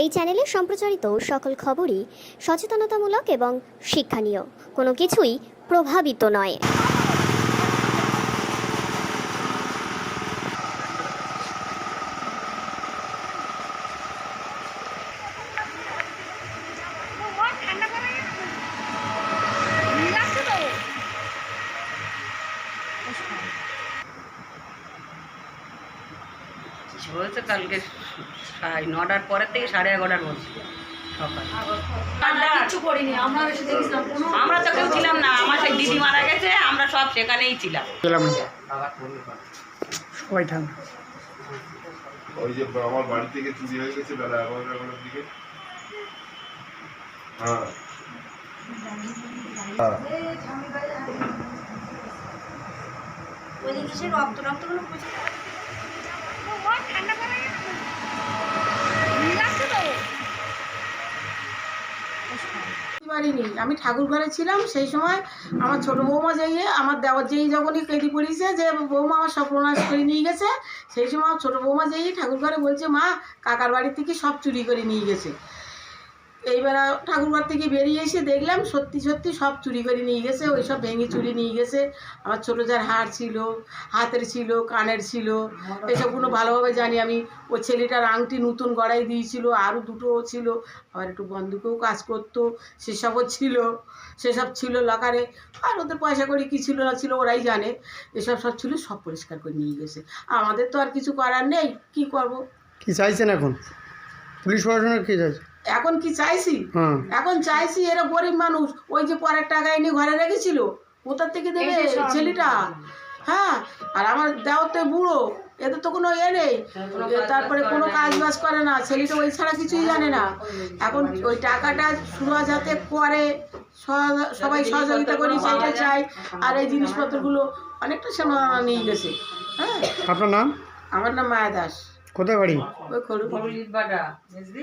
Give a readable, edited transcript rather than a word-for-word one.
এই চ্যানেলে সম্প্রচারিত সকল খবরই সচেতনতামূলক এবং শিক্ষণীয়, কোনো কিছুই প্রভাবিত নয়। হয়েছে কালকে 9টার পরের থেকে 11:30টার মধ্যে সকাল। আমরা তো কেউ ছিলাম না, আমার সেই দিদি মারা গেছে, আমরা সব সেখানেই ছিলাম। ওই যে আমার বাড়ি থেকে চুরি হয়ে গেছে বেলা 11টার দিকে। হ্যাঁ পারিনি, আমি ঠাকুর ঘরে ছিলাম সেই সময়। আমার ছোট বৌমা যাইয়ে আমার দেওয়ার যেই যখনই কেঁদি পড়িয়েছে যে বৌমা আমার সব প্রনাশ করে নিয়ে গেছে, সেই সময় আমার ছোটো বৌমা যাইয়ে ঠাকুর ঘরে বলছে, মা কাকার বাড়ি থেকে সব চুরি করে নিয়ে গেছে। এইবার ঠাকুরঘর থেকে বেরিয়ে এসে দেখলাম সত্যি সত্যি সব চুরি করে নিয়ে গেছে, ওই সব ভেঙে চুরি নিয়ে গেছে। আমার ছোটো যার হার ছিল, হাতের ছিল, কানের ছিল, এসবগুলো ভালোভাবে জানি আমি। ওই ছেলেটার আংটি নতুন গড়াই দিয়েছিল, আরও দুটো ছিল, আবার একটু বন্দুকেও কাজ করতো, সেসবও ছিল, সেসব ছিল লকারে। আর ওদের পয়সা করি কী ছিল না ছিল ওরাই জানে। এসব সব ছিল, সব পরিষ্কার করে নিয়ে গেছে। আমাদের তো আর কিছু করার নেই, কি করব। কি চাইছেন এখন? পুলিশ প্রশাসনের কি চাইছে এখন? কি চাইছি? এখন চাইছি এরা গরিব মানুষ, ওই যে পরের টাকা এনে ঘরে রেখেছিল, কোথার থেকে দেবে ছেলেটা? হ্যাঁ, আর আমার দেওয়ার তো বুড়ো, এদের তো কোনো নেই, তারপরে কোনো কাজ বাজ করে না, ছেলেটা ওই ছাড়া কিছুই জানে না। এখন ওই টাকাটা শুরু যাতে করে, সবাই সহযোগিতা করি সেইটা চাই। আর এই জিনিসপত্রগুলো অনেকটা সময় নিয়ে গেছে। হ্যাঁ, আপনার নাম? আমার নাম মায়া দাস। কোথায় বাড়ি? ওই খড়ি।